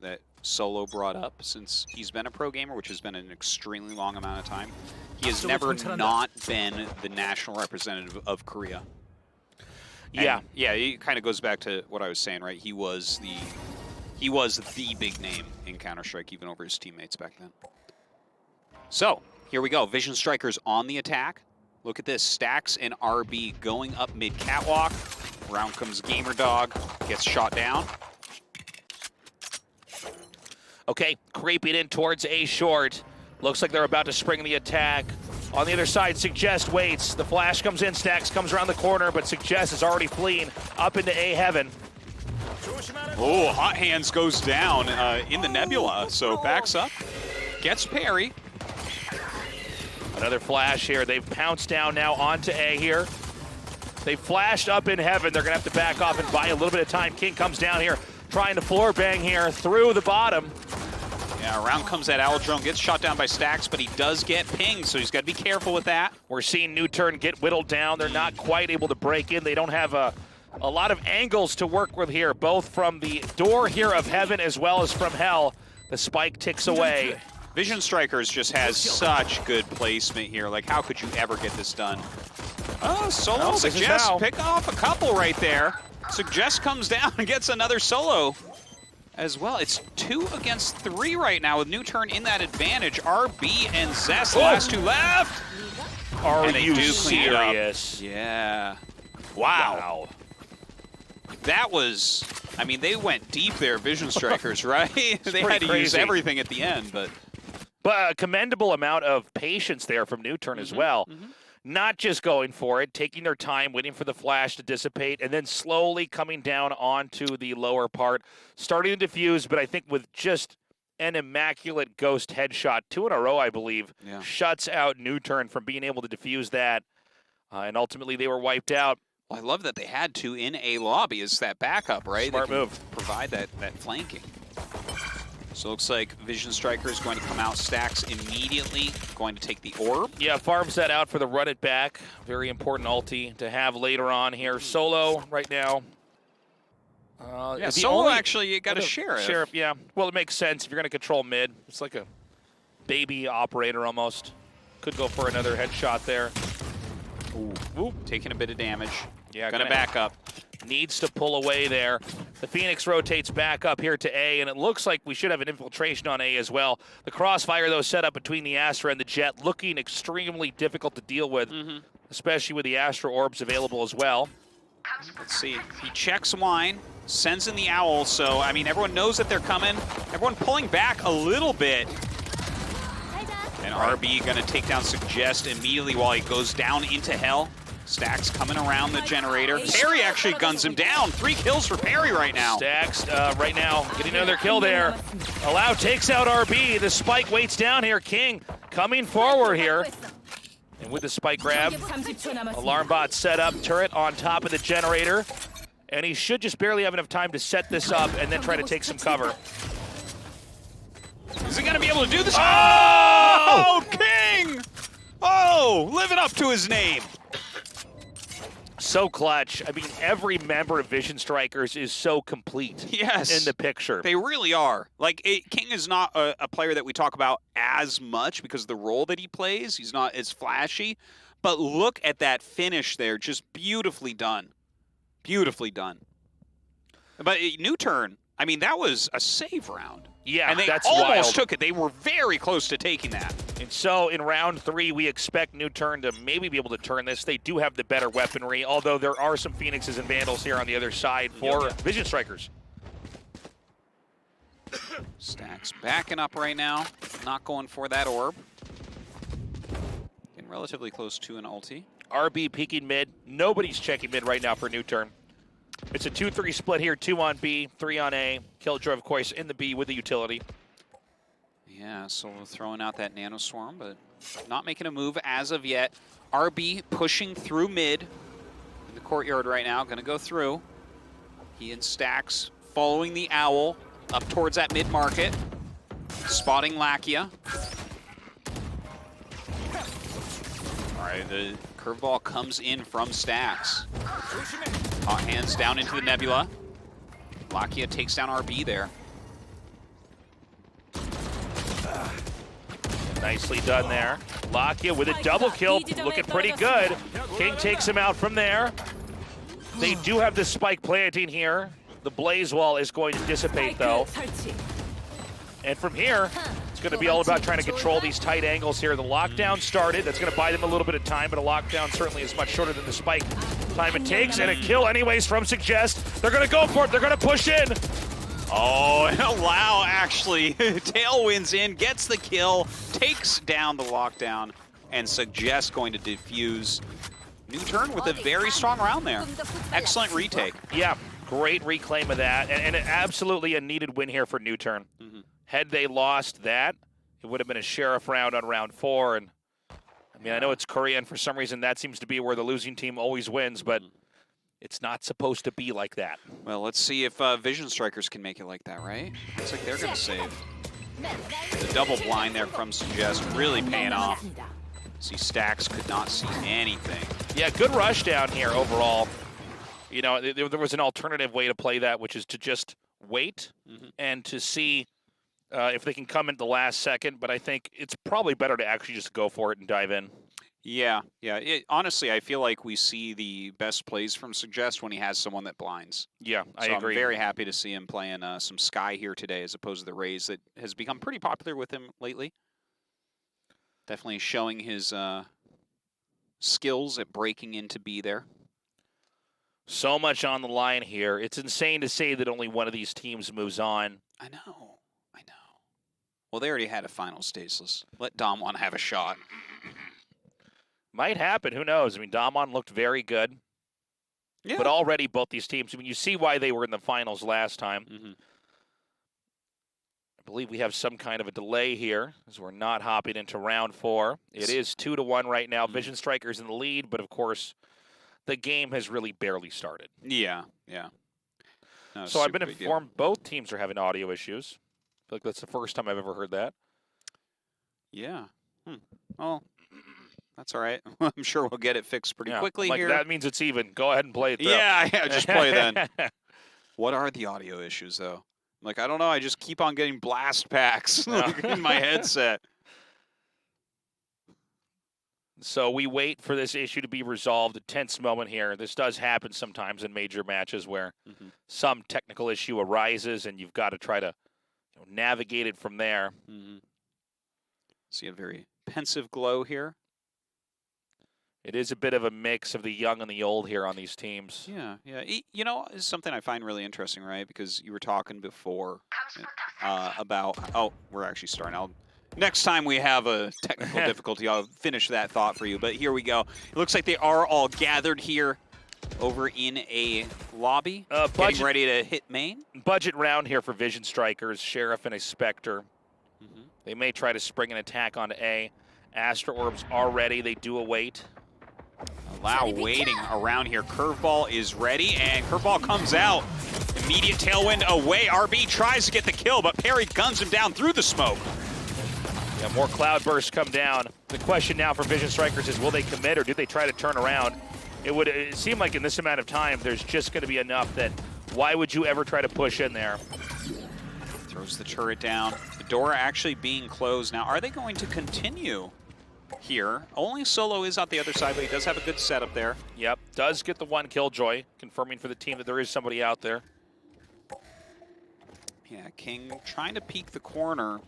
that Solo brought up since he's been a pro gamer, which has been an extremely long amount of time. He has never not been the national representative of Korea. Yeah. And yeah, it kind of goes back to what I was saying, right? He was the big name in Counter-Strike, even over his teammates back then. So, here we go. Vision Strikers on the attack. Look at this. Stax and RB going up mid-catwalk. Round comes Gamer Dog. Gets shot down. Okay, creeping in towards A short. Looks like they're about to spring the attack. On the other side, Suggest waits. The flash comes in, Stax comes around the corner, but Suggest is already fleeing up into A heaven. Oh, Hot Hands goes down in the Nebula, so backs up. Gets parry. Another flash here. They've pounced down now onto A here. They flashed up in heaven. They're going to have to back off and buy a little bit of time. King comes down here, trying to floor bang here through the bottom. Yeah, around comes that Owl Drone, gets shot down by Stax, but he does get pinged, so he's got to be careful with that. We're seeing NUTURN get whittled down. They're not quite able to break in. They don't have a lot of angles to work with here, both from the door here of heaven as well as from hell. The spike ticks away. Vision Strikers just has such good placement here. Like, how could you ever get this done? Oh, Solo Suggest pick off a couple right there. Suggest comes down and gets another Solo as well. It's 2 against 3 right now with NUTURN in that advantage. RB and Zest, last 2 left. Are and they you do clean it up. serious? Yeah. Wow. That was, I mean, they went deep there, Vision Strikers, right? They had to use everything at the end, but a commendable amount of patience there from NUTURN as well. Not just going for it, taking their time, waiting for the flash to dissipate, and then slowly coming down onto the lower part, starting to defuse, but I think with just an immaculate ghost headshot, 2 in a row, I believe, shuts out NUTURN from being able to defuse that, and ultimately they were wiped out. Well, I love that they had to in a lobby as that backup, right? Smart move. Provide that flanking. So it looks like Vision Striker is going to come out, Stax immediately, going to take the orb. Yeah, farms that out for the run it back. Very important ulti to have later on here. Solo right now. Yeah, Solo actually got a Sheriff. Sheriff, yeah. Well, it makes sense if you're going to control mid. It's like a baby operator almost. Could go for another headshot there. Ooh, taking a bit of damage. Yeah, gonna back up. Needs to pull away there. The Phoenix rotates back up here to A, and it looks like we should have an infiltration on A as well. The crossfire, though, set up between the Astra and the Jet, looking extremely difficult to deal with, especially with the Astra orbs available as well. Let's see. He checks Wine, sends in the Owl, so, I mean, everyone knows that they're coming. Everyone pulling back a little bit. And RB going to take down Suggest immediately while he goes down into hell. Stax coming around the generator. Perry actually guns him down. 3 kills for Perry right now. Stax right now getting another kill there. Allow takes out RB. The spike waits down here. King coming forward here. And with the spike grab, alarm bot set up, turret on top of the generator. And he should just barely have enough time to set this up and then try to take some cover. Is he going to be able to do this? Oh, King! Oh, living up to his name. So clutch. I mean, every member of Vision Strikers is so complete in the picture. They really are. Like, King is not a player that we talk about as much because of the role that he plays. He's not as flashy. But look at that finish there. Just beautifully done. Beautifully done. But NUTURN, I mean, that was a save round. Yeah, and they that's almost wild. took it. They were very close to taking that. And so in round 3, we expect NUTURN to maybe be able to turn this. They do have the better weaponry, although there are some Phoenixes and Vandals here on the other side for Vision Strikers. Stax backing up right now. Not going for that orb. Getting relatively close to an ulti. RB peeking mid. Nobody's checking mid right now for NUTURN. It's a 2-3 split here, 2 on B, 3 on A. Killjoy, of course, in the B with the utility. Yeah, so throwing out that Nano Swarm, but not making a move as of yet. RB pushing through mid in the courtyard right now, gonna go through. He and Stax following the Owl up towards that mid-market. Spotting Lakia. All right, the curveball comes in from Stax. Hot hands down into the Nebula. Lakia takes down RB there. Nicely done there. Lakia with a double kill, looking pretty good. King takes him out from there. They do have the spike planting here. The blaze wall is going to dissipate though. And from here, it's going to be all about trying to control these tight angles here. The lockdown started. That's going to buy them a little bit of time, but a lockdown certainly is much shorter than the spike time it takes. And a kill anyways from Suggest. They're going to go for it. They're going to push in. Oh, and Allow actually tailwinds in, gets the kill, takes down the lockdown, and Suggest going to defuse. NUTURN with a very strong round there. Excellent retake. Yeah, great reclaim of that, and absolutely a needed win here for NUTURN. Had they lost that, it would have been a sheriff round on round 4. And I mean, I know it's Korea, and for some reason that seems to be where the losing team always wins, but it's not supposed to be like that. Well, let's see if Vision Strikers can make it like that, right? Looks like they're going to save. The double blind there from Suggest really paying off. See, Stacks could not see anything. Yeah, good rush down here overall. You know, there was an alternative way to play that, which is to just wait and to see if they can come in the last second. But I think it's probably better to actually just go for it and dive in. Yeah. Honestly, I feel like we see the best plays from Suggest when he has someone that blinds. Yeah, I so agree. I'm very happy to see him playing some Sky here today as opposed to the Raze that has become pretty popular with him lately. Definitely showing his skills at breaking into B there. So much on the line here. It's insane to say that only one of these teams moves on. I know. Well, they already had a final stageless. Let Damwon have a shot. Might happen. Who knows? I mean, Damwon looked very good. Yeah. But already both these teams, I mean, you see why they were in the finals last time. I believe we have some kind of a delay here as we're not hopping into round 4. It is 2-1 right now. Vision Strikers in the lead, but of course, the game has really barely started. Yeah. No, so I've been informed both teams are having audio issues. I feel like that's the first time I've ever heard that. Yeah. Well, that's all right. I'm sure we'll get it fixed pretty quickly here. That means it's even. Go ahead and play it through. Yeah, just play then. What are the audio issues, though? Like, I don't know. I just keep on getting blast packs in my headset. So we wait for this issue to be resolved. A tense moment here. This does happen sometimes in major matches where some technical issue arises and you've got to try to navigate it from there. See a very pensive glow here. It is a bit of a mix of the young and the old here on these teams. Yeah. You know, it's something I find really interesting, right? Because you were talking before about... Oh, we're actually starting. Next time we have a technical difficulty, I'll finish that thought for you. But here we go. It looks like they are all gathered here over in a lobby, getting ready to hit main. Budget round here for Vision Strikers, Sheriff and a Spectre. They may try to spring an attack onto A. Astra Orbs are ready. They do await. Allow waiting around here. Curveball is ready, and Curveball comes out. Immediate tailwind away. RB tries to get the kill, but Perry guns him down through the smoke. Yeah, more cloud bursts come down. The question now for Vision Strikers is, will they commit or do they try to turn around? It seemed like in this amount of time, there's just going to be enough that why would you ever try to push in there? Throws the turret down. The door actually being closed. Now, are they going to continue here? Only Solo is out the other side, but he does have a good setup there. Yep, does get the 1 killjoy, confirming for the team that there is somebody out there. Yeah, King trying to peek the corner.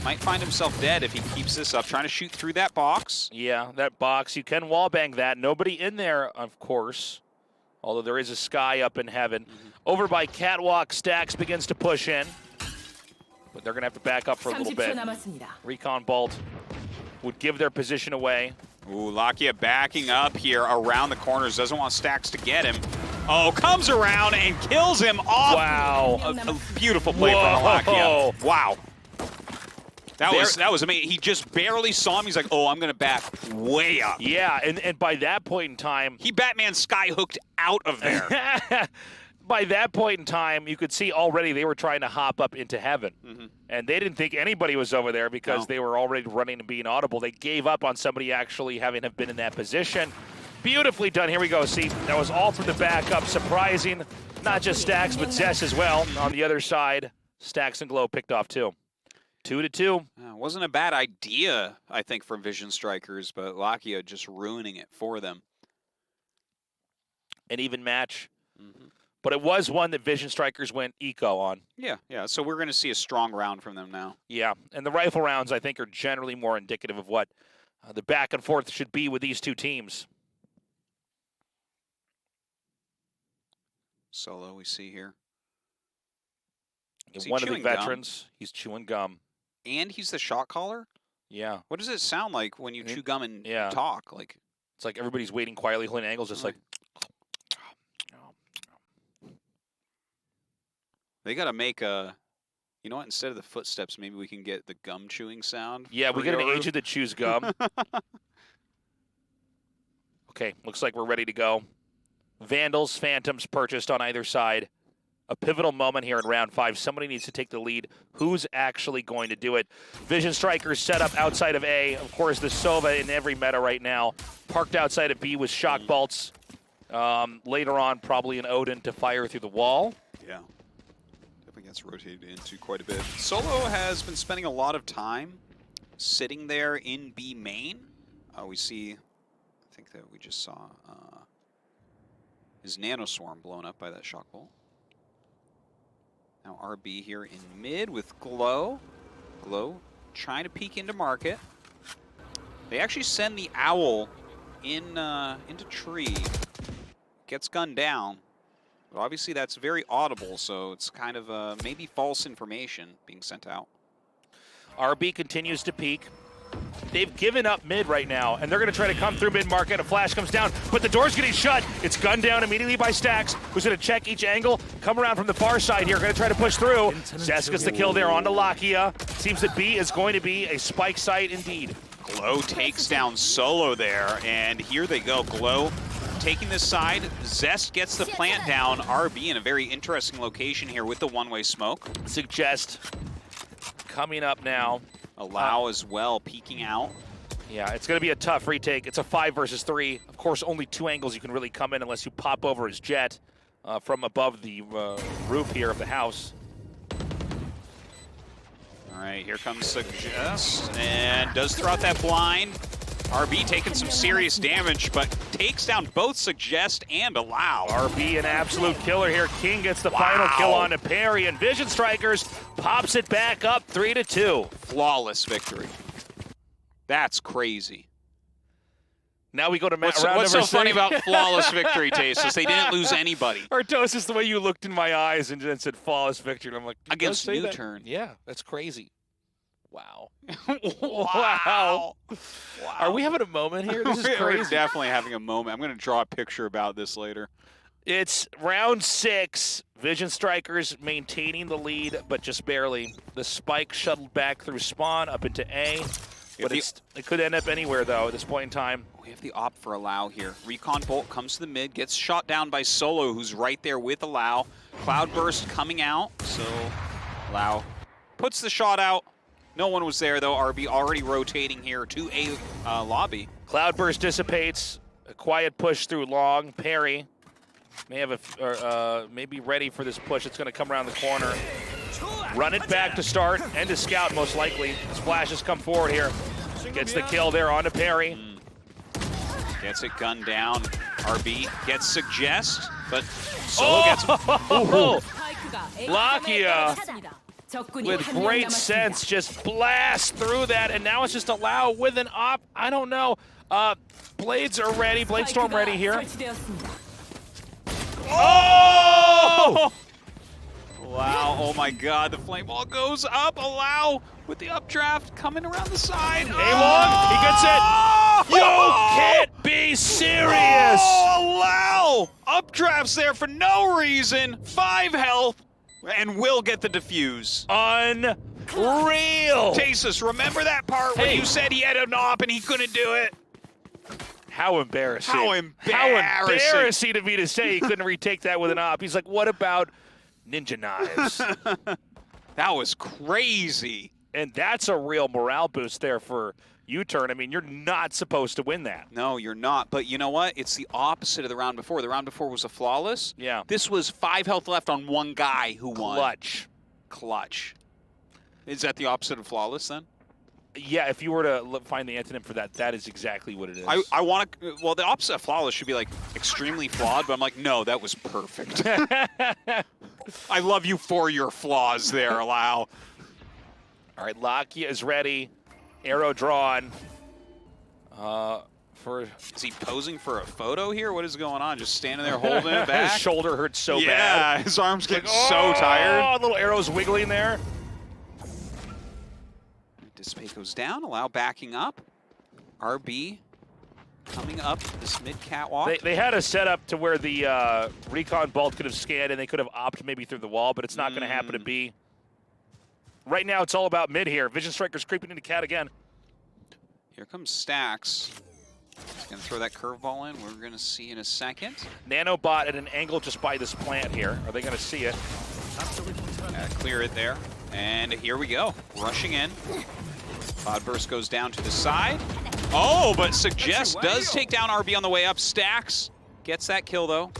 Might find himself dead if he keeps this up, trying to shoot through that box. Yeah, that box, you can wallbang that. Nobody in there, of course, although there is a Sky up in heaven. Over by Catwalk, Stacks begins to push in, but they're going to have to back up for a little bit. Recon Bolt would give their position away. Ooh, Lakia backing up here around the corners, doesn't want Stacks to get him. Oh, comes around and kills him off. Wow. A beautiful play from Lakia. Wow. That was amazing. He just barely saw him. He's like, oh, I'm going to back way up. Yeah, and by that point in time... He Batman sky hooked out of there. By that point in time, you could see already they were trying to hop up into heaven. And they didn't think anybody was over there because they were already running and being audible. They gave up on somebody actually having have been in that position. Beautifully done. Here we go. See, that was all from the backup. Surprising. Not just Stacks, but Zess as well. On the other side, Stacks and Glow picked off too. 2-2. Wasn't a bad idea, I think, from Vision Strikers, but Lakia just ruining it for them. An even match. But it was one that Vision Strikers went eco on. Yeah. So we're going to see a strong round from them now. Yeah, and the rifle rounds, I think, are generally more indicative of what the back and forth should be with these two teams. Solo, we see here. One of the veterans, he's chewing gum. And he's the shot caller? Yeah. What does it sound like when you chew gum and talk? Like, it's like everybody's waiting quietly, holding angles, just like... They got to make a... You know what? Instead of the footsteps, maybe we can get the gum chewing sound. Yeah, we get an agent that chews gum. Okay, looks like we're ready to go. Vandals, Phantoms purchased on either side. A pivotal moment here in round 5. Somebody needs to take the lead. Who's actually going to do it? Vision Strikers set up outside of A. Of course, the Sova in every meta right now. Parked outside of B with shock bolts. Later on, probably an Odin to fire through the wall. Yeah. Definitely gets rotated into quite a bit. Solo has been spending a lot of time sitting there in B main. We see, I think that we just saw his Nano Swarm blown up by that shock bolt. Now RB here in mid with Glow. Glow trying to peek into market. They actually send the Owl into tree. Gets gunned down. But obviously that's very audible, so it's kind of maybe false information being sent out. RB continues to peek. They've given up mid right now, and they're going to try to come through mid-market. A flash comes down, but the door's getting shut. It's gunned down immediately by Stax, who's going to check each angle, come around from the far side here, going to try to push through. Zest gets the kill there onto Lakia. Seems that B is going to be a spike site indeed. Glow takes down Solo there, and here they go. Glow taking this side. Zest gets the plant down. RB in a very interesting location here with the one-way smoke. Suggest coming up now. Allow as well, peeking out. Yeah, it's going to be a tough retake. It's a 5 versus 3. Of course, only 2 angles you can really come in unless you pop over his jet from above the roof here of the house. All right, here comes Suggest, and does throw out that blind. RB taking some serious damage, but takes down both Suggest and Allow. RB an absolute killer here. King gets the final kill on a parry, and Vision Strikers pops it back up 3-2. Flawless victory. That's crazy. Now we go to what's round number 6. What's so funny about flawless victory, Taste, is they didn't lose anybody. Artos is the way you looked in my eyes and then said flawless victory. And I'm like, against NUTURN. Yeah, that's crazy. Wow. Wow. Are we having a moment here? This is crazy. We're definitely having a moment. I'm going to draw a picture about this later. It's round 6. Vision Strikers maintaining the lead, but just barely. The spike shuttled back through spawn up into A. But it could end up anywhere, though, at this point in time. We have the op for Allow here. Recon Bolt comes to the mid, gets shot down by Solo, who's right there with Allow. Cloudburst coming out, so Allow puts the shot out. No one was there, though. RB already rotating here to A lobby. Cloudburst dissipates. A quiet push through long. Parry may have maybe ready for this push. It's going to come around the corner. Run it back to start and to scout, most likely. Splashes come forward here. Gets the kill there onto Parry. Gets it gunned down. RB gets Suggest, but Solo gets... Lakia with great sense just blast through that, and now it's just Allow with an op. I don't know. Blades are ready. Bladestorm ready here. Oh! Wow, oh my god, the flame ball goes up. Allow with the updraft coming around the side. A1, he gets it. You can't be serious. Oh, Allow! Updrafts there for no reason. 5 health, and will get the defuse. Unreal. Tasus, remember that part when you said he had an op and he couldn't do it? How embarrassing. How embarrassing. How embarrassing to me to say he couldn't retake that with an op. He's like, what about ninja knives? That was crazy. And that's a real morale boost there for NUTURN. I mean, you're not supposed to win that. No, you're not. But you know what? It's the opposite of the round before. The round before was a flawless. Yeah. This was 5 health left on one guy who won. Clutch. Clutch. Is that the opposite of flawless then? Yeah, if you were to find the antonym for that, that is exactly what it is. I want to, well, the opposite of flawless should be like extremely flawed, but I'm like, no, that was perfect. I love you for your flaws there, Allow. All right, Lakia is ready. Arrow drawn. Is he posing for a photo here? What is going on? Just standing there holding it back? His shoulder hurts so bad. Yeah, his arms get so tired. Oh, little arrows wiggling there. Dissipate goes down, Allow backing up. RB coming up this mid catwalk. They had a setup to where the recon bolt could have scanned and they could have opted maybe through the wall, but it's not going to happen to be. Right now, it's all about mid here. Vision Striker's creeping into Cat again. Here comes Stacks. He's going to throw that curveball in. We're going to see in a second. Nanobot at an angle just by this plant here. Are they going to see it? Clear it there. And here we go. Rushing in. Cloud Burst goes down to the side. Oh, but Suggest does take down RB on the way up. Stacks gets that kill, though.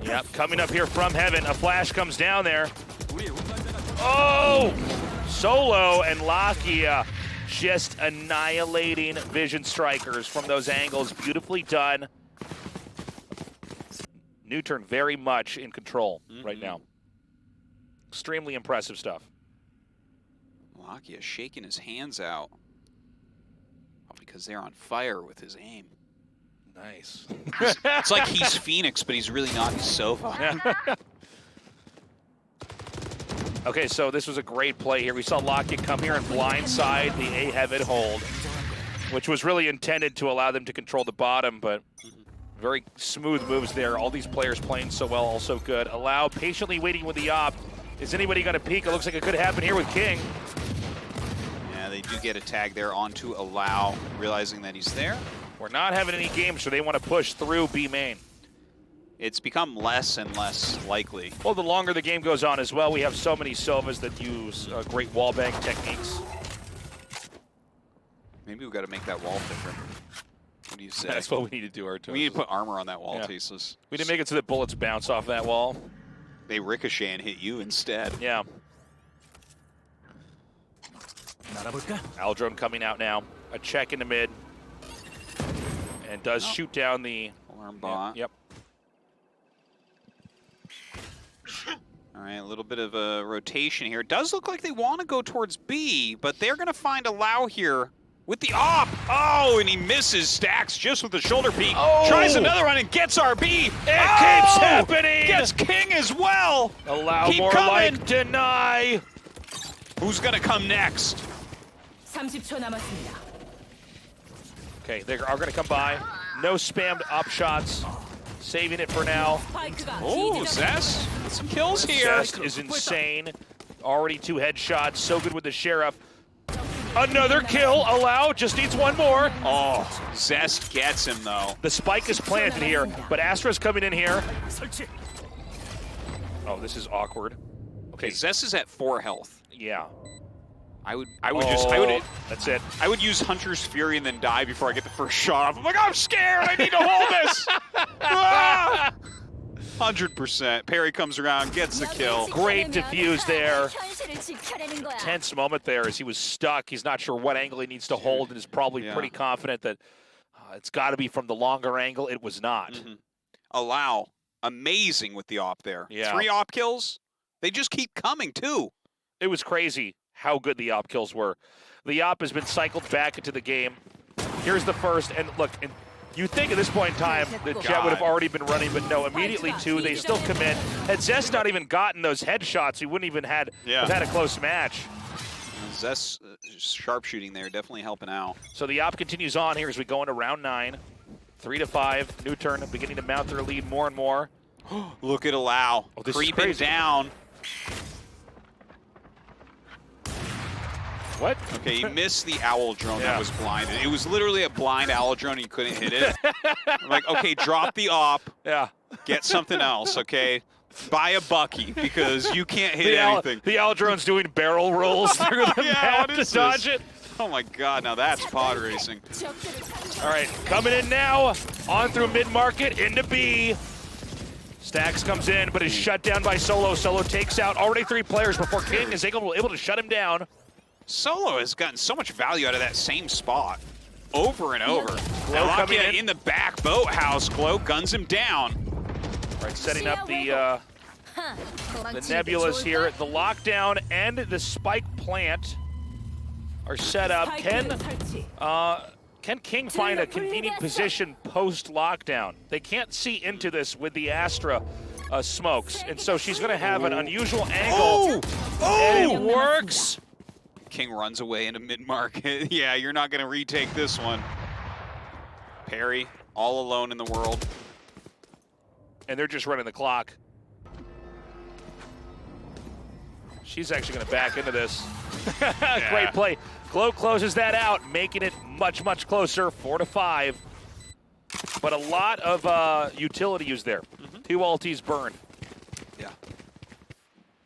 Yep, coming up here from heaven. A flash comes down there. Oh! Solo and Lakia just annihilating Vision Strikers from those angles. Beautifully done. NUTURN very much in control right now. Extremely impressive stuff. Lakia shaking his hands out. Oh, because they're on fire with his aim. Nice. It's like he's Phoenix, but he's really not. He's Sova. Okay, so this was a great play here. We saw Lakia come here and blindside the A Heaven hold, which was really intended to allow them to control the bottom, but very smooth moves there. All these players playing so well, also good. Allow patiently waiting with the op. Is anybody going to peek? It looks like it could happen here with King. Yeah, they do get a tag there onto Allow, realizing that he's there. We're not having any games, so they want to push through B main. It's become less and less likely. Well, the longer the game goes on as well, we have so many Sovas that use great wallbang techniques. Maybe we've got to make that wall thicker. What do you say? That's what we need to do, Artur. We need to put armor on that wall, Tasteless. We need to make it so that bullets bounce off that wall. They ricochet and hit you instead. Yeah. Aldrone coming out now. A check in the mid. And does shoot down the alarm bot. Yep. All right, a little bit of a rotation here. It does look like they want to go towards B, but they're going to find Allow here with the op. Oh, and he misses. Stacks just with the shoulder peek. Oh. Tries another one and gets RB. It keeps happening. Gets King as well. Allow Keep more coming. like deny. Who's going to come next? 30초 남았습니다. Okay, they are going to come by. No spammed op shots. Saving it for now. Oh, Zest with some kills here. Zest is insane. Already 2 headshots. So good with the Sheriff. Another kill. Allow. Just needs one more. Oh, Zest gets him, though. The spike is planted here, but Astra's coming in here. Oh, this is awkward. Okay, Zest is at 4 health. Yeah. I would That's it. I would use Hunter's Fury and then die before I get the first shot off. I'm like, I'm scared. I need to hold this. 100%. Perry comes around, gets the kill. Great defuse there. Tense moment there as he was stuck. He's not sure what angle he needs to hold and is probably pretty confident that it's got to be from the longer angle. It was not. Allow. Amazing with the op there. Yeah. 3 op kills. They just keep coming, too. It was crazy how good the op kills were. The op has been cycled back into the game. Here's the first, and look, and you think at this point in time that Jet would have already been running, but no, immediately 2, they still commit. Had Zest not even gotten those headshots, we wouldn't even have had a close match. Zest sharpshooting there, definitely helping out. So the op continues on here as we go into round 9. 3-5, NUTURN beginning to mount their lead more and more. Look at Allow, creeping down. What? Okay, you missed the owl drone that was blinded. It was literally a blind owl drone and you couldn't hit it. I'm like, okay, drop the op. Yeah. Get something else, okay? Buy a Bucky because you can't hit anything. The owl drone's doing barrel rolls through the map to dodge it. Oh my god, now that's pod racing. All right, coming in now, on through mid-market, into B. Stax comes in, but is shut down by Solo. Solo takes out already 3 players before King is able to shut him down. Solo has gotten so much value out of that same spot over and over. Glow coming in the back boathouse. Glow guns him down. Right, setting up the nebulas here. The lockdown and the spike plant are set up. Can King find a convenient position post-lockdown? They can't see into this with the Astra smokes, and so she's going to have an unusual angle. And it works. King runs away into mid-market. Yeah, you're not going to retake this one. Perry, all alone in the world. And they're just running the clock. She's actually going to back into this. Yeah. Great play. Glow closes that out, making it much, much closer, 4-5. But a lot of utility used there. 2 ultis burned. Yeah.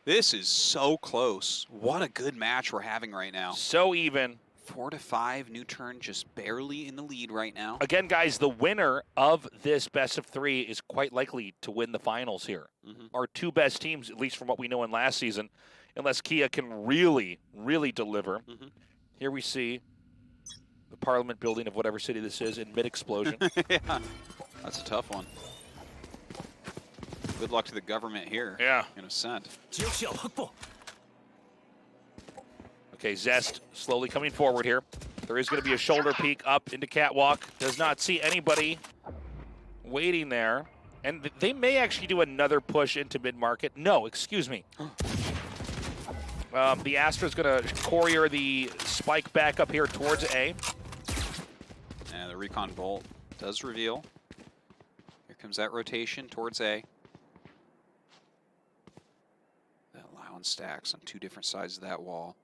This is so close. What a good match we're having right now. So even. 4-5, NUTURN just barely in the lead right now. Again, guys, the winner of this best of 3 is quite likely to win the finals here. Our 2 best teams, at least from what we know in last season, unless Kia can really, really deliver. Here we see the Parliament building of whatever city this is in mid-explosion. Yeah, that's a tough one. Good luck to the government here. Yeah. In ASCENT. Okay, Zest slowly coming forward here. There is going to be a shoulder peek up into Catwalk. Does not see anybody waiting there. And they may actually do another push into mid-market. No, excuse me. The Astra's going to courier the spike back up here towards A. And the Recon Bolt does reveal. Here comes that rotation towards A. That allowing stacks on 2 different sides of that wall.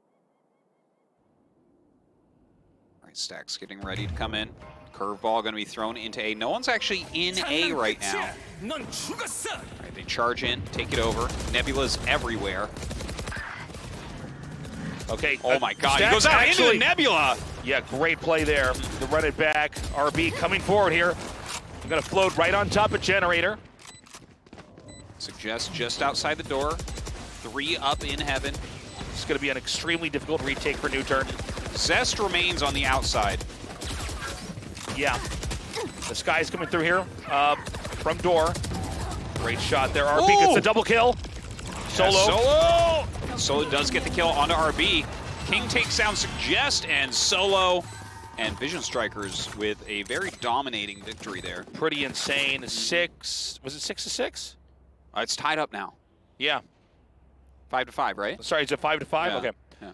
All right, Stacks getting ready to come in. Curveball going to be thrown into A. No one's actually in A right now. All right, they charge in, take it over. Nebula's everywhere. Okay. Oh my God, Stacks he goes out actually, into the Nebula. Yeah, great play there. To run it back. RB coming forward here. They're going to float right on top of Generator. Suggest just outside the door. 3 up in heaven. It's going to be an extremely difficult retake for NUTURN. Zest remains on the outside. Yeah. The Sky's coming through here from door. Great shot there. RB gets the double kill. Solo. Yeah, Solo does get the kill onto RB. King takes down Suggest, and Solo and Vision Strikers with a very dominating victory there. Pretty insane. 6, was it 6-6? It's tied up now. Yeah. 5-5, right? Sorry, is it 5-5? Yeah. Okay. Yeah.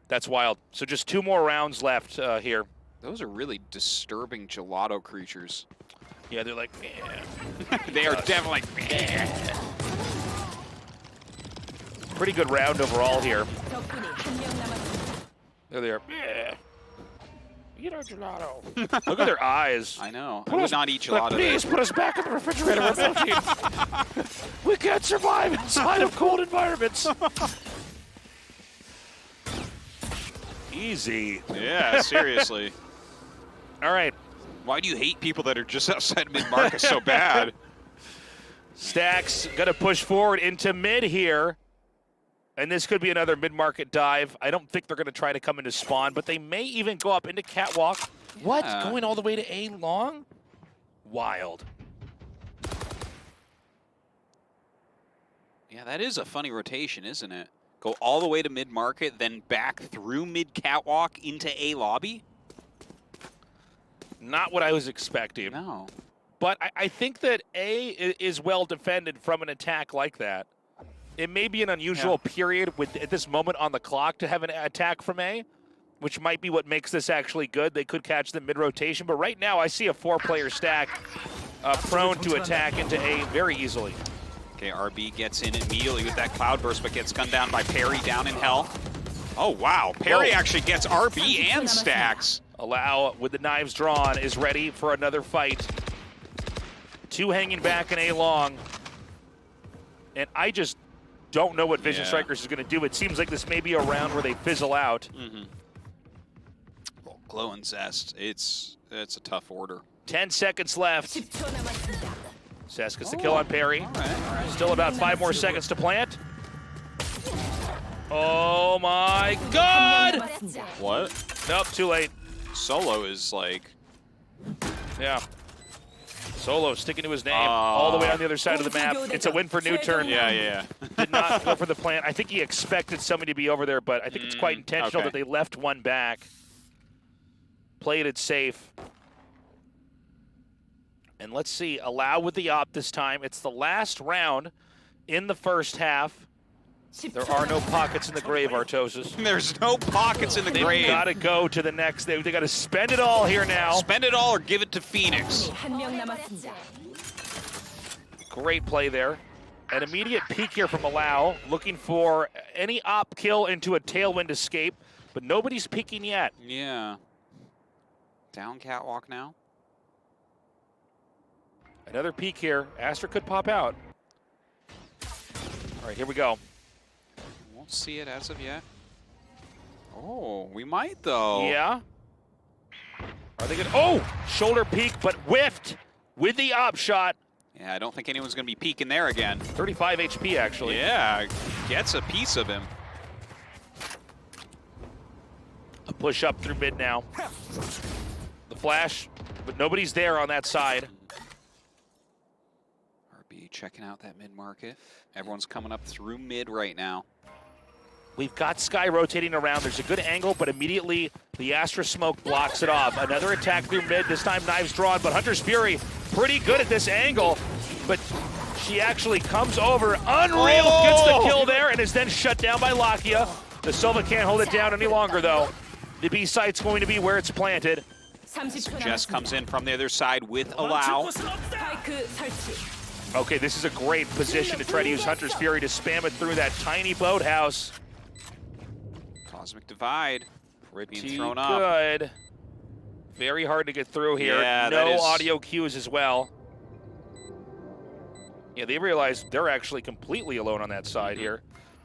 That's wild. So just 2 more rounds left here. Those are really disturbing gelato creatures. Yeah, they're like, yeah. They are definitely like, Pretty good round overall here. There they are. Eat our gelato. Look at their eyes. I know. I would not eat gelato. Please put us back in the refrigerator. We're melting. We can't survive inside of cold environments. Easy. Yeah, seriously. All right. Why do you hate people that are just outside mid-market so bad? Stacks gonna push forward into mid here. And this could be another mid-market dive. I don't think they're gonna try to come into spawn, but they may even go up into Catwalk. Yeah. What? Going all the way to A long? Wild. Yeah, that is a funny rotation, isn't it? Go all the way to mid-market, then back through mid-catwalk into A lobby? Not what I was expecting. No. But I think that A is well defended from an attack like that. It may be an unusual period at this moment on the clock to have an attack from A, which might be what makes this actually good. They could catch them mid-rotation, but right now I see a 4-player stack prone to attack into A very easily. Okay, RB gets in immediately with that cloudburst, but gets gunned down by Perry down in hell. Oh, wow. Perry actually gets RB and Stacks. Allow, with the knives drawn, is ready for another fight. 2 hanging back in A long. And I just don't know what Vision Strikers is going to do. It seems like this may be a round where they fizzle out. Well, Glow and Zest, it's a tough order. 10 seconds left. Cess gets the kill on Perry. All right. Still about 5 more seconds to plant. Oh my God! What? Nope, too late. Solo is like... Yeah. Solo sticking to his name all the way on the other side of the map. It's a win for NUTURN. Yeah. Did not go for the plant. I think he expected somebody to be over there, but I think it's quite intentional that they left one back. Played it safe. And let's see, allow with the op this time. It's the last round in the first half. There are no pockets in the grave, Artosis. There's no pockets in the grave. They've got to go to the next. They got to spend it all here now. Spend it all or give it to Phoenix. Great play there. An immediate peek here from Allow, looking for any op kill into a tailwind escape, but nobody's peeking yet. Yeah. Down catwalk now. Another peek here. Astra could pop out. All right, here we go. Won't see it as of yet. Oh, we might though. Yeah. Are they gonna? Oh, shoulder peek, but whiffed with the op shot. Yeah, I don't think anyone's gonna be peeking there again. 35 HP actually. Yeah, gets a piece of him. A push up through mid now. The flash, but nobody's there on that side. RB checking out that mid market. Everyone's coming up through mid right now. We've got Sky rotating around. There's a good angle, but immediately the Astra smoke blocks it off. Another attack through mid, this time knives drawn, but Hunter's Fury pretty good at this angle, but she actually comes over. Unreal gets the kill there and is then shut down by Lakia. The Sova can't hold it down any longer though. The B site's going to be where it's planted. Jess comes in from the other side with Allow. Okay, this is a great position to try to use Hunter's Fury to spam it through that tiny boathouse. Cosmic Divide being thrown up. Good. Very hard to get through here. Yeah, no audio cues as well. Yeah, they realize they're actually completely alone on that side here.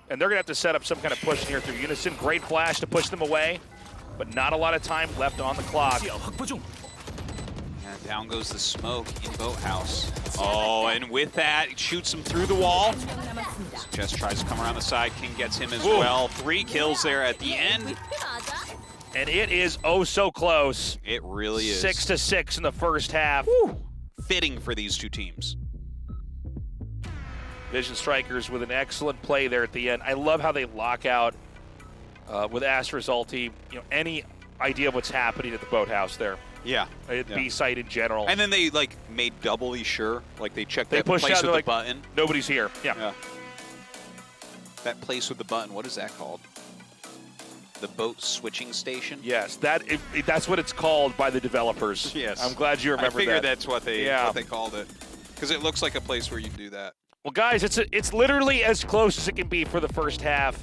And they're going to have to set up some kind of push here through Unison. Great flash to push them away, but not a lot of time left on the clock. Yeah, down goes the smoke in Boathouse. Oh, and with that, it shoots him through the wall. Jess tries to come around the side. King gets him as well. 3 kills there at the end. And it is oh so close. It really is. 6-6 in the first half. Woo. Fitting for these two teams. Vision Strikers with an excellent play there at the end. I love how they lock out with Astra's ulti. You know, any idea of what's happening at the boathouse there. Yeah. At B site in general. And then they like made doubly sure. Like they checked that pushed place out, with the like, button. Nobody's here. Yeah. That place with the button, what is that called? The boat switching station? Yes, that's what it's called by the developers. Yes. I'm glad you remember that. I figured that's what they called it. Because it looks like a place where you do that. Well, guys, it's literally as close as it can be for the first half.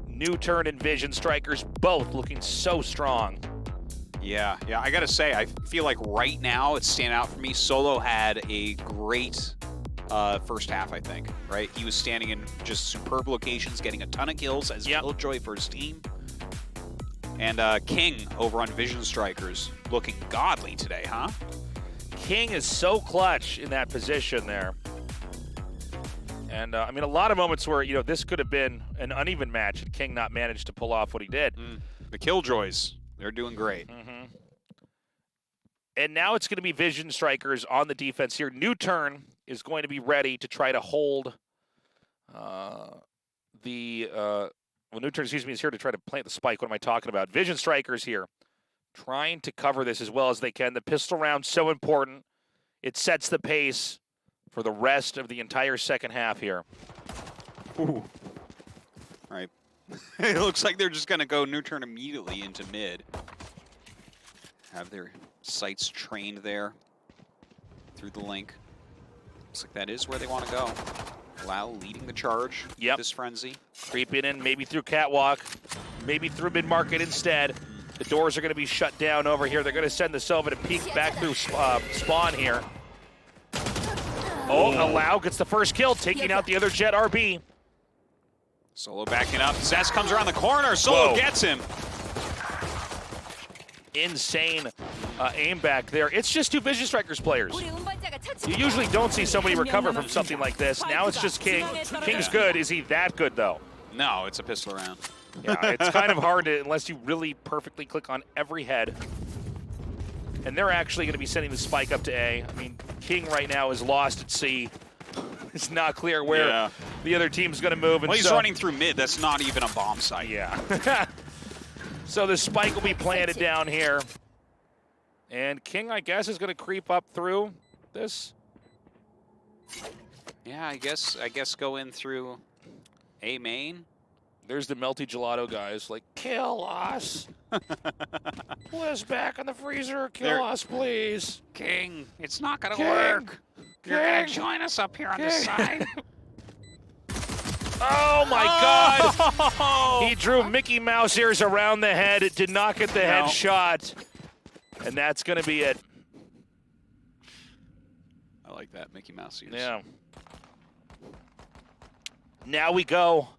NUTURN and Vision Strikers both looking so strong. Yeah, I gotta say, I feel like right now it's standing out for me. Solo had a great first half, I think, right? He was standing in just superb locations, getting a ton of kills as Killjoy for his team. And King over on Vision Strikers looking godly today, huh? King is so clutch in that position there. And, I mean, a lot of moments where, you know, this could have been an uneven match had King not managed to pull off what he did. The Killjoys, they're doing great. And now it's going to be Vision Strikers on the defense here. NUTURN is going to be ready to try to hold well, NUTURN, excuse me, is here to try to plant the spike. What am I talking about? Vision Strikers here, trying to cover this as well as they can. The pistol round's so important. It sets the pace for the rest of the entire second half here. Ooh. Right. It looks like they're just going to go NUTURN immediately into mid. Have their sights trained there through the link. Looks like that is where they want to go. Lau leading the charge with this frenzy. Creeping in, maybe through catwalk, maybe through mid-market instead. The doors are going to be shut down over here. They're going to send the Sova to peek back through spawn here. Oh, Allow gets the first kill, taking out the other Jet RB. Solo backing up. Zess comes around the corner. Solo gets him. Insane aim back there. It's just two Vision Strikers players. You usually don't see somebody recover from something like this. Now it's just King. King's good. Is he that good, though? No, it's a pistol round. Yeah, it's kind of hard to, unless you really perfectly click on every head. And they're actually going to be sending the spike up to A. I mean, King right now is lost at C. It's not clear where the other team's going to move. Well, he's running through mid. That's not even a bomb site. Yeah. So the spike will be planted down here. And King, I guess, is going to creep up through this. Yeah, I guess go in through A main. There's the melty gelato guys, like, kill us. Put us back in the freezer. Kill us, please. King, it's not going to work. You're going to join us up here on the side. Oh, my God. He drew Mickey Mouse ears around the head. It did not get the headshot. And that's going to be it. I like that, Mickey Mouse ears. Yeah. Now we go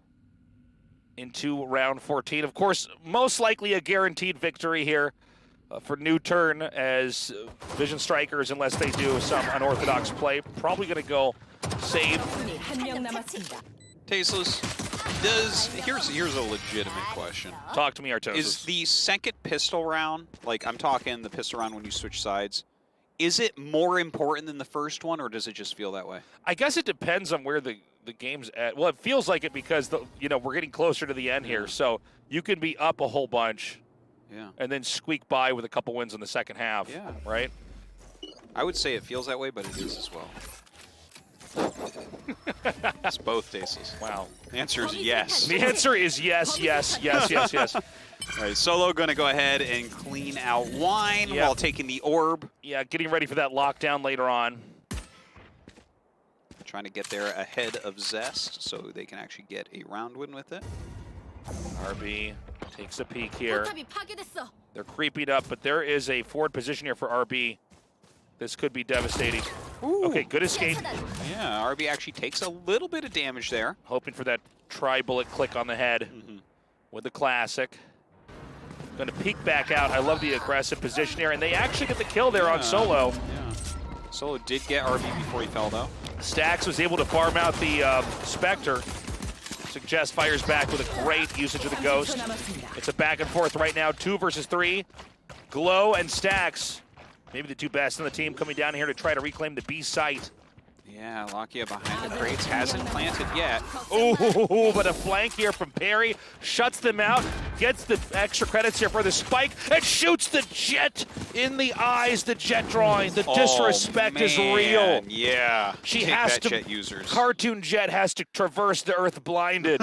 into round 14. Of course, most likely a guaranteed victory here for NUTURN as Vision Strikers, unless they do some unorthodox play, probably going to go save. Tasteless, here's a legitimate question. Talk to me, Artosis. Is the second pistol round, like I'm talking the pistol round when you switch sides, is it more important than the first one, or does it just feel that way? I guess it depends on where the game's at. Well, it feels like it because we're getting closer to the end here, so you can be up a whole bunch, and then squeak by with a couple wins in the second half. Yeah, right. I would say it feels that way, but it is as well. It's both Tasteless. Wow. The answer is yes. The answer is yes, yes, yes, yes, yes. All right, Solo going to go ahead and clean out Wine while taking the orb. Yeah, getting ready for that lockdown later on. Trying to get there ahead of Zest so they can actually get a round win with it. RB takes a peek here. They're creeping up, but there is a forward position here for RB. This could be devastating. Ooh. Okay, good escape. Yeah, RB actually takes a little bit of damage there. Hoping for that tri-bullet click on the head with the classic. Going to peek back out. I love the aggressive position here, and they actually get the kill there on Solo. Yeah. Solo did get RB before he fell, though. Stax was able to farm out the Spectre. Suggest fires back with a great usage of the Ghost. It's a back and forth right now, 2 versus 3. Glow and Stax, maybe the two best in the team, coming down here to try to reclaim the B site. Yeah, Lakia behind the crates, hasn't planted yet. Ooh, but a flank here from Perry, shuts them out, gets the extra credits here for the spike, and shoots the Jet in the eyes, the Jet drawing. The disrespect is real. Yeah, she has to, Jet users. Cartoon Jet has to traverse the earth blinded.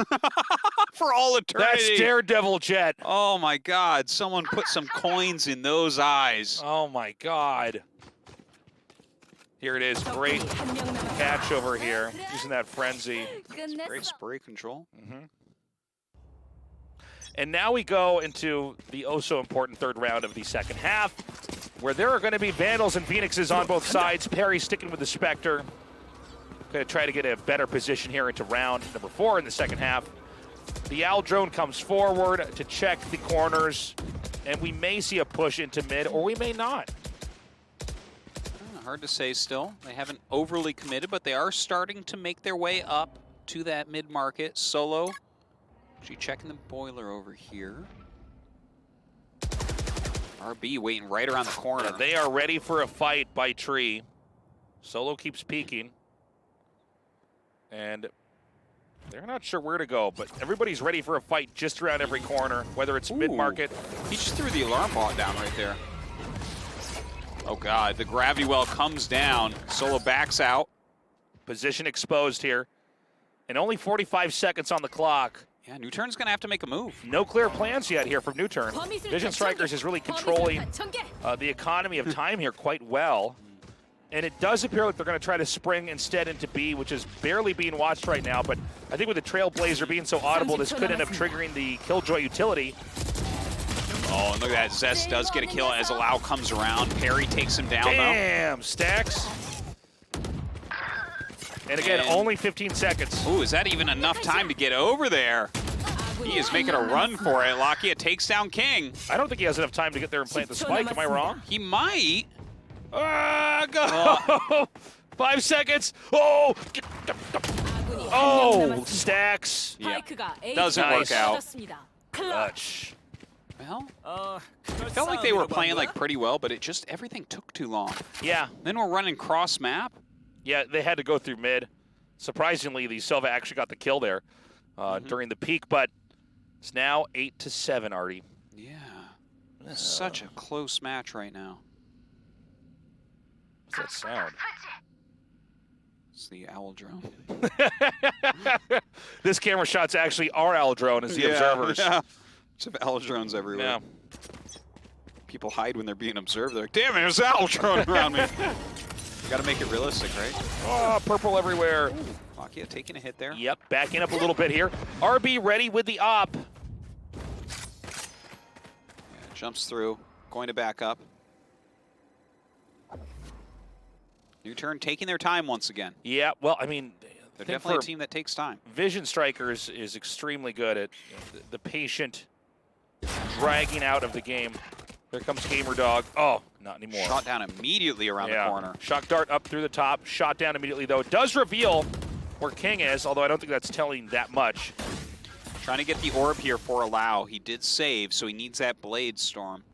For all eternity. That's Daredevil Jet. Oh my God, someone put some coins in those eyes. Oh my God. Here it is, great catch over here, using that frenzy. Great spray control. And now we go into the oh-so-important third round of the second half, where there are going to be Vandals and Phoenixes on both sides. Perry sticking with the Spectre. Going to try to get a better position here into round number 4 in the second half. The Owl drone comes forward to check the corners, and we may see a push into mid, or we may not. Hard to say still. They haven't overly committed, but they are starting to make their way up to that mid-market. Solo, actually checking the boiler over here. RB waiting right around the corner. Yeah, they are ready for a fight by Tree. Solo keeps peeking. And they're not sure where to go, but everybody's ready for a fight just around every corner, whether it's mid-market. He just threw the alarm bot down right there. Oh God, the gravity well comes down. Solo backs out. Position exposed here. And only 45 seconds on the clock. Yeah, NUTURN's gonna have to make a move. No clear plans yet here from NUTURN. Vision Strikers is really controlling the economy of time here quite well. And it does appear like they're gonna try to spring instead into B, which is barely being watched right now, but I think with the Trailblazer being so audible, this could end up triggering the Killjoy utility. Oh, and look at that. Zest does get a kill as Allow comes around. Perry takes him down, Damn, Stax. And again, only 15 seconds. Ooh, is that even enough time to get over there? He is making a run for it. Lakia takes down King. I don't think he has enough time to get there and plant the spike. Am I wrong? He might. Go! 5 seconds. Oh! 아군이 한명 Oh! 남았습니다. Stacks. Yeah. 스파이크가 A Doesn't 지점에 work out. 떨어졌습니다. Clutch. Well, it felt like they were playing like pretty well, but it just everything took too long. Yeah. Then we're running cross map. Yeah, they had to go through mid. Surprisingly, the Silva actually got the kill there during the peak, but it's now 8-7, Artie. Yeah. Such a close match right now. What's that sound? It's the owl drone. This camera shot's actually our owl drone as the observers. Yeah. There's owl drones everywhere. Yeah. People hide when they're being observed. They're like, damn it, there's an owl drone around me. Gotta make it realistic, right? Oh, purple everywhere. Lakia taking a hit there. Yep, backing up a little bit here. RB ready with the op. Yeah, jumps through, going to back up. NUTURN taking their time once again. Yeah, well, I mean, They're definitely a team that takes time. Vision Strikers is extremely good at the patient dragging out of the game. There comes Gamer Dog. Oh, not anymore. Shot down immediately around the corner. Shock dart up through the top. Shot down immediately, though. It does reveal where King is, although I don't think that's telling that much. Trying to get the orb here for Allow. He did save, so he needs that Blade Storm.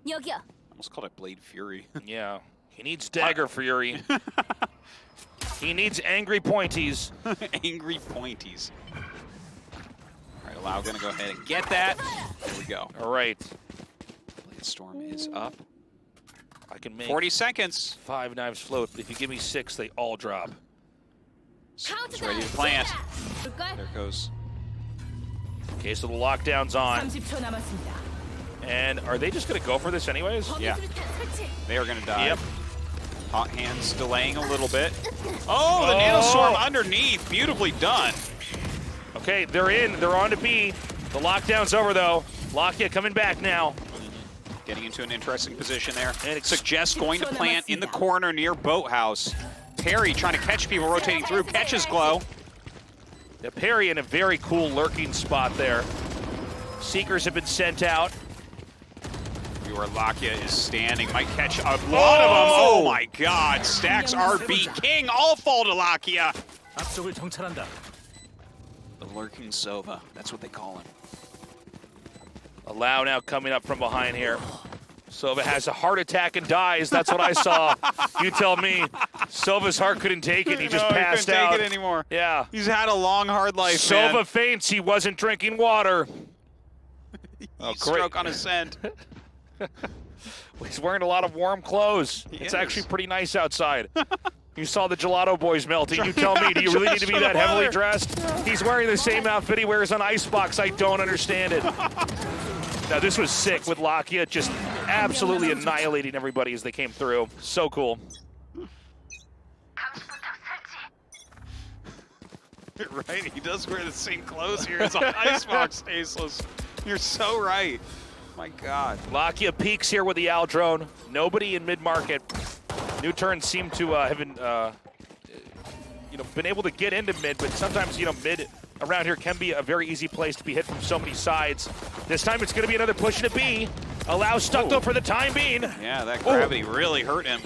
여기요. Almost called it Blade Fury. Yeah. He needs Dagger Fury. He needs Angry Pointies. Angry Pointies. All right, Allow gonna go ahead and get that. There we go. All right. Blade Storm is up. I can make 40 seconds. 5 knives float. If you give me 6, they all drop. It's ready to plant. There goes. Okay, so the lockdown's on. 30초 남았습니다. And are they just going to go for this anyways? Yeah. 설치. They are gonna die. Yep. Hot hands delaying a little bit. Oh, the Nanoswarm underneath. Beautifully done. Okay, they're in. They're on to B. The lockdown's over, though. Lakia coming back now. Getting into an interesting position there. And it's Suggest going to plant in the corner near Boathouse. Perry trying to catch people rotating through. Catches Glow. Yeah, Perry in a very cool lurking spot there. Seekers have been sent out. Where Lakia is standing. Might catch a lot of them. Oh my god. Stacks, RB, King all fall to Lakia. 앞쪽을 정찰한다. The lurking Sova. That's what they call him. Allow now coming up from behind here. Sova has a heart attack and dies. That's what I saw. You tell me. Sova's heart couldn't take it. He just passed he couldn't out. take it anymore. Yeah. He's had a long, hard life, Sova man. faints. He wasn't drinking water. Oh, great. Stroke on Ascent. He's wearing a lot of warm clothes. He It's is. actually pretty nice outside. You saw the Gelato Boys melting. You tell me, do you really need to be that heavily dressed? He's wearing the same outfit he wears on Icebox. I don't understand it. Now, this was sick with Lakia just absolutely annihilating everybody as they came through. So cool. Right, he does wear the same clothes here as on Icebox, Tasteless. You're so right. My god. Lakia peaks here with the Owl drone. Nobody in mid-market. NUTURN seem to have been able to get into mid, but sometimes, mid around here can be a very easy place to be hit from so many sides. This time it's going to be another push to B. Allow stuck though for the time being. Yeah, that gravity really hurt him.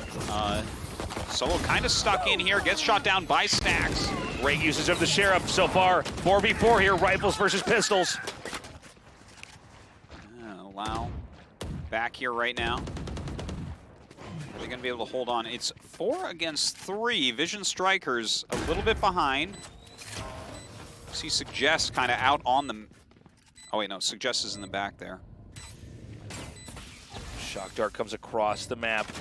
Solo kind of stuck in here, gets shot down by Stacks. Great usage of the Sheriff so far. 4v4 here, rifles versus pistols. Allow back here right now. Are they going to be able to hold on? It's 4 against 3. Vision Strikers a little bit behind. See Suggest kind of out on them. Oh wait, no, Suggest is in the back there. Shock Dart comes across the map.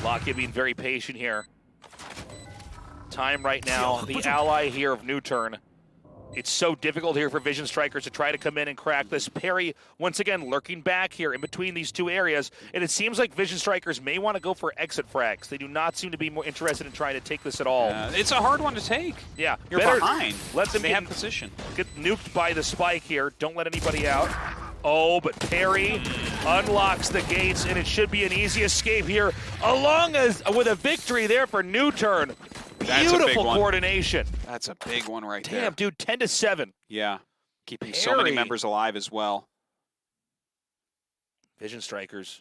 Lakia being very patient here. Time right now, the ally here of NUTURN. It's so difficult here for Vision Strikers to try to come in and crack this. Perry, once again, lurking back here in between these two areas. And it seems like Vision Strikers may want to go for exit frags. They do not seem to be more interested in trying to take this at all. It's a hard one to take. Yeah. You're behind. Let them have position. Get nuked by the spike here. Don't let anybody out. Oh, but Perry unlocks the gates, and it should be an easy escape here, along with a victory there for NUTURN. That's a big Beautiful one. coordination. That's a big one right there. Damn, dude, 10-7. Yeah, keeping so many Perry. members alive as well. Vision Strikers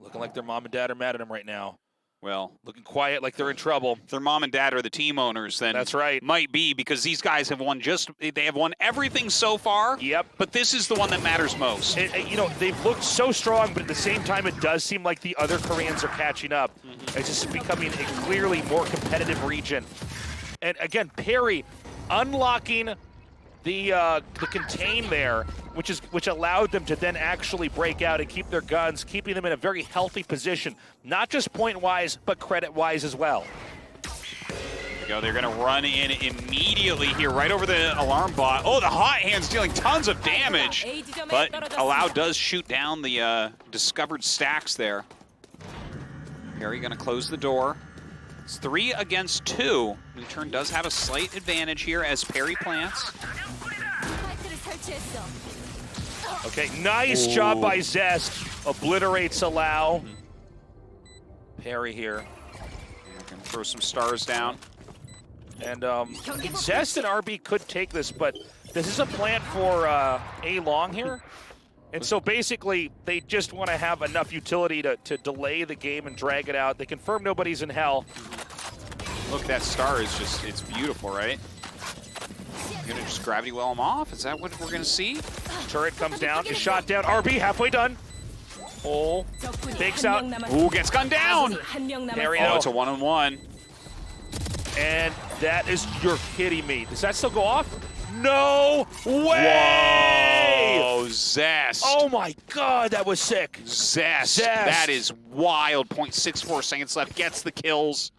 looking like their mom and dad are mad at them right now. Well, looking quiet like they're in trouble. if their mom and dad are the team owners, then That's right. might be, because these guys have won they have won everything so far. Yep. But this is the one that matters most. You know, they've looked so strong, but at the same time, it does seem like the other Koreans are catching up. It's just becoming a clearly more competitive region. And again, Perry unlocking the contain there, which allowed them to then actually break out and keep their guns, keeping them in a very healthy position, not just point-wise, but credit-wise as well. There we go. They're going to run in immediately here, right over the alarm bot. Oh, the hot hand's dealing tons of damage, but Allow does shoot down the discovered stacks there. Perry going to close the door. It's 3 against 2. NUTURN does have a slight advantage here as Perry plants. Okay, nice job by Zest. Obliterates Allow. Perry here. Gonna throw some stars down. And Zest and RB could take this, but this is a plant for A long here. And so basically, they just want to have enough utility to delay the game and drag it out. They confirm nobody's in hell. Look, that star is just, it's beautiful, right? You're gonna just gravity well him off? Is that what we're gonna see? Turret comes down, is shot down. RB halfway done. Oh, takes out. Ooh, gets gunned down. Perry, Oh, it's a 1-on-1. And that is, you're kidding me. Does that still go off? No way! Whoa, Zest. Oh my God, that was sick. Zest. That is wild. 0.64 seconds left. Gets the kills.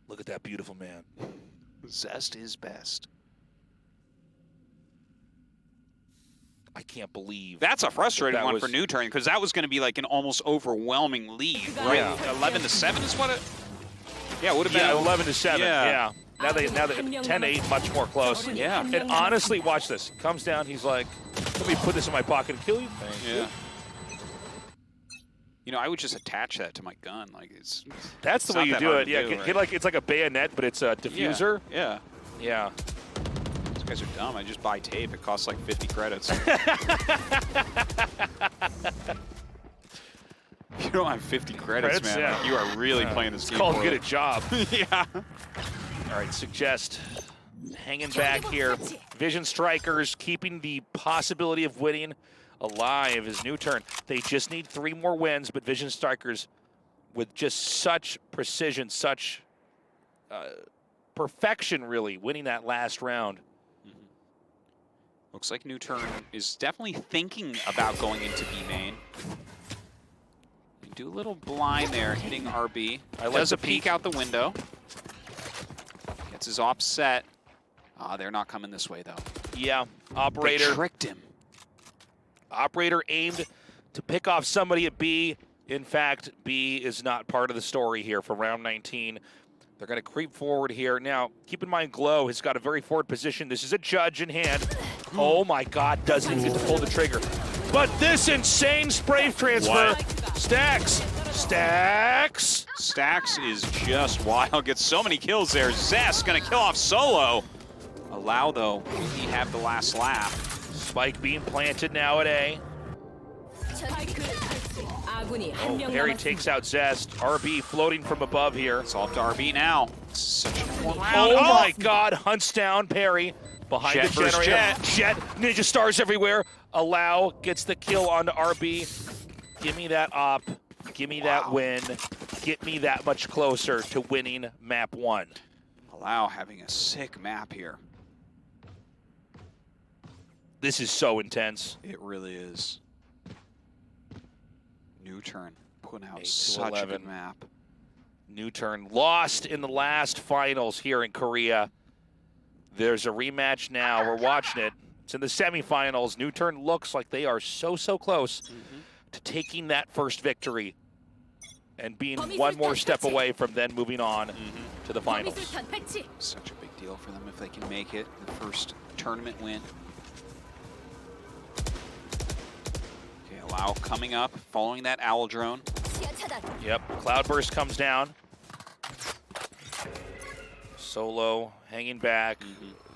Look at that beautiful man. Zest is best. I can't believe. That's a frustrating that one was for NUTURN, because that was going to be like an almost overwhelming lead, right? Yeah. 11-7 is what it. Yeah, it would have been. Yeah, 11-7. Yeah. Yeah. Now they 10-8, much more close. Yeah. And honestly, watch this. Comes down. He's like, "Let me put this in my pocket and kill you." Yeah. You know, I would just attach that to my gun. Like That's the way you do it. Yeah, get like it's like a bayonet, but it's a diffuser. Yeah. Yeah. These guys are dumb. I just buy tape. It costs like 50 credits. If you don't have 50 credits, man, yeah. like, you are really playing this game. It's called poorly. get a job. Yeah. All right, Suggest hanging back here. Vision Strikers keeping the possibility of winning alive is NUTURN. They just need 3 more wins, but Vision Strikers with just such precision, such perfection, really, winning that last round. Looks like NUTURN is definitely thinking about going into B main. Do a little blind there, hitting RB. Does a peek out the window. Gets his op set. They're not coming this way, though. Yeah, Operator. They tricked him. Operator aimed to pick off somebody at B. In fact, B is not part of the story here for round 19. They're going to creep forward here. Now, keep in mind, Glow has got a very forward position. This is a judge in hand. Oh my God, doesn't even get to pull the trigger. But this insane spray transfer. What? Stacks. Stacks is just wild. Gets so many kills there. Zest going to kill off Solo. Allow, though, he have the last laugh. Spike being planted now at A. Oh, Perry takes out Zest. RB floating from above here. It's off to RB now. Such a round. Oh my God, hunts down Perry. Behind Jet the generator. versus Jet, ninja stars everywhere. Allow gets the kill onto RB. Give me that op. Give me that win. Get me that much closer to winning map 1. Allow having a sick map here. This is so intense. It really is. NUTURN putting out 8 to such 11. a good map. NUTURN lost in the last finals here in Korea. There's a rematch now. We're watching it. It's in the semifinals. NUTURN looks like they are so close to taking that first victory and being one more step away from then moving on to the finals. Such a big deal for them if they can make it. The first tournament win. Okay, Allow coming up, following that owl drone. Yep, Cloudburst comes down. Solo hanging back.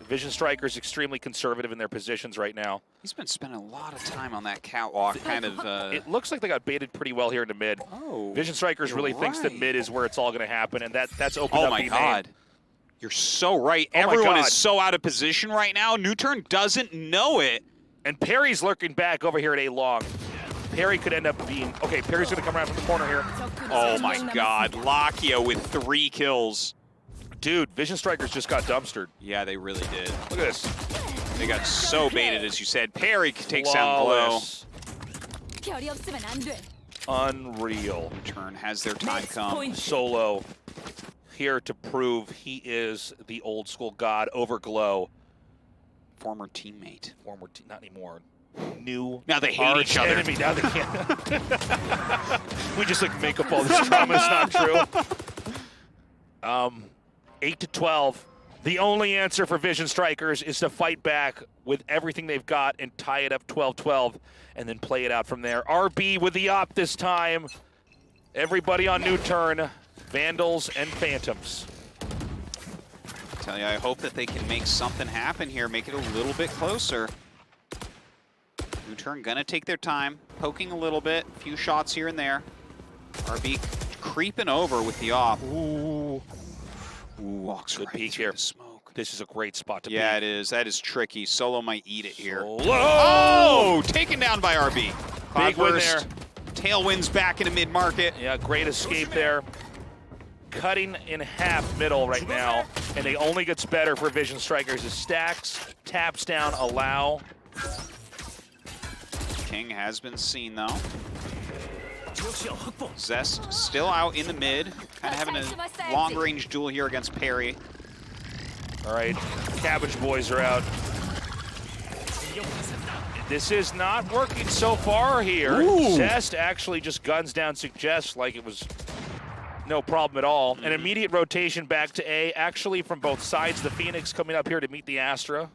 Vision Strikers extremely conservative in their positions right now. He's been spending a lot of time on that catwalk, kind of. It looks like they got baited pretty well here into mid. Oh, Vision Strikers really thinks that mid is where it's all going to happen, and that's opened Oh up my the God. main. You're so right. Oh my Everyone God. is so out of position right now. NUTURN doesn't know it. And Perry's lurking back over here at A long. Perry could end up being... Okay, Perry's going to come around from the corner here. Oh my God. Lakia with 3 kills. Dude, Vision Strikers just got dumpstered. Yeah, they really did. Look at this. They got so baited, as you said. Perry takes down Glow. Flawless. 별이 없으면 안 돼. Unreal. NUTURN has their time come. Solo here to prove he is the old school god over Glow. Former teammate. Not anymore. New. Now they hate arch each other. enemy. Now they can't. We just like make up all this drama. It's not true. 8 to 12. The only answer for Vision Strikers is to fight back with everything they've got and tie it up 12-12 and then play it out from there. RB with the op this time. Everybody on NUTURN. Vandals and Phantoms. I tell you, I hope that they can make something happen here, make it a little bit closer. NUTURN gonna take their time, poking a little bit, a few shots here and there. RB creeping over with the op. Ooh. Walks Good right peek through here. the smoke. This is a great spot to Yeah, be. it is. That is tricky. Solo might eat it here. Solo. Oh! Taken down by RB. Big Cloudburst. win there. Tailwinds back into mid-market. Yeah, great escape there. Cutting in half middle right now, and it only gets better for Vision Strikers as stacks, taps down, allow. King has been seen, though. Zest still out in the mid, kind of having a long-range duel here against Perry. All right, Cabbage Boys are out. This is not working so far here. Ooh. Zest actually just guns down Suggest like it was no problem at all. An immediate rotation back to A, actually from both sides. The Phoenix coming up here to meet the Astra.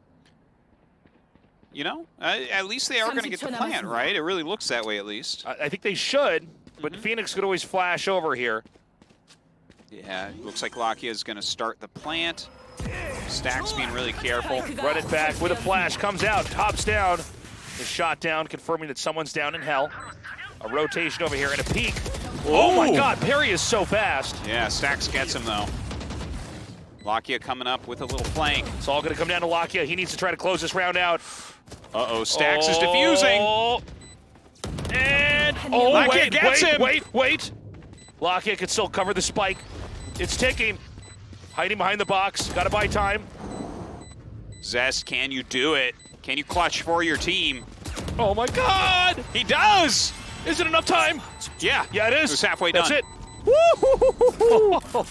You know, at least they are going to get the plant, right? It really looks that way, at least. I think they should, but Phoenix could always flash over here. Yeah, looks like Lakia is going to start the plant. Stack's being really careful. Run it back with a flash, comes out, hops down. The shot down, confirming that someone's down in hell. A rotation over here and a peek. Oh my God, Perry is so fast. Yeah, Stax gets him, though. Lakia coming up with a little flank. It's all going to come down to Lakia. He needs to try to close this round out. Uh-oh, Stax is defusing. And, Lakia gets him. Wait. Lakia can still cover the spike. It's ticking. Hiding behind the box. Got to buy time. Zest, can you do it? Can you clutch for your team? Oh my God! He does! Is it enough time? Yeah. Yeah, it is. It was halfway That's done. it.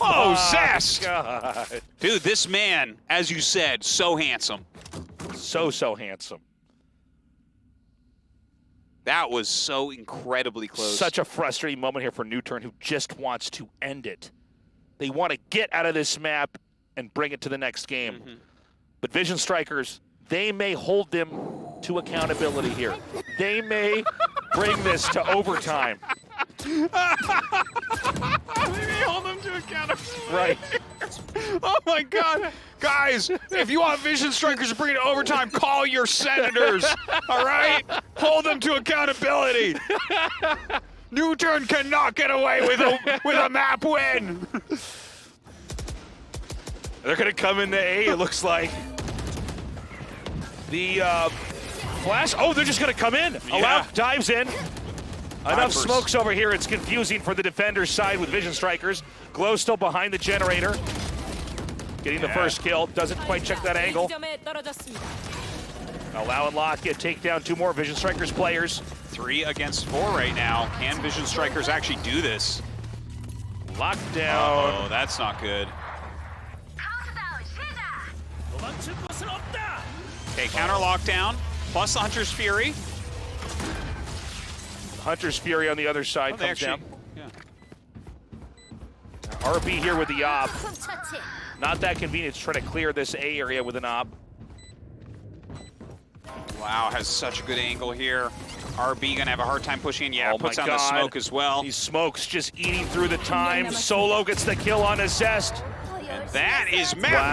Oh, Zest! God. Dude, this man, as you said, so handsome. So handsome. That was so incredibly close. Such a frustrating moment here for NUTURN, who just wants to end it. They want to get out of this map and bring it to the next game. But Vision Strikers, they may hold them to accountability here. They may bring this to overtime. Maybe hold them to accountability. Right. Oh my God. Guys, if you want Vision Strikers to bring it to overtime, call your senators. All right? Hold them to accountability. NUTURN cannot get away with a map win. They're going to come into A, it looks like. The flash. Oh, they're just going to come in. Yeah. Allow dives in. Enough Vipers. smokes over here. It's confusing for the defender's side with Vision Strikers. Glow still behind the generator. Getting the first kill. Doesn't quite check that angle. 점에 떨어졌습니다. Allow and lock it. Take down 2 more Vision Strikers players. 3 against 4 right now. Can Vision Strikers actually do this? Lockdown. Oh, that's not good. Okay, counter lockdown, plus the Hunter's Fury. Hunter's Fury on the other side Oh, they comes actually, down. yeah. RB here with the op. 훔쳤지. Not that convenient to try to clear this A area with an op. Wow, has such a good angle here. RB gonna have a hard time pushing in. Yeah, Oh puts my on the God. smoke as well. These smokes just eating through the time. Solo gets the kill on his Zest. That is map. Wow.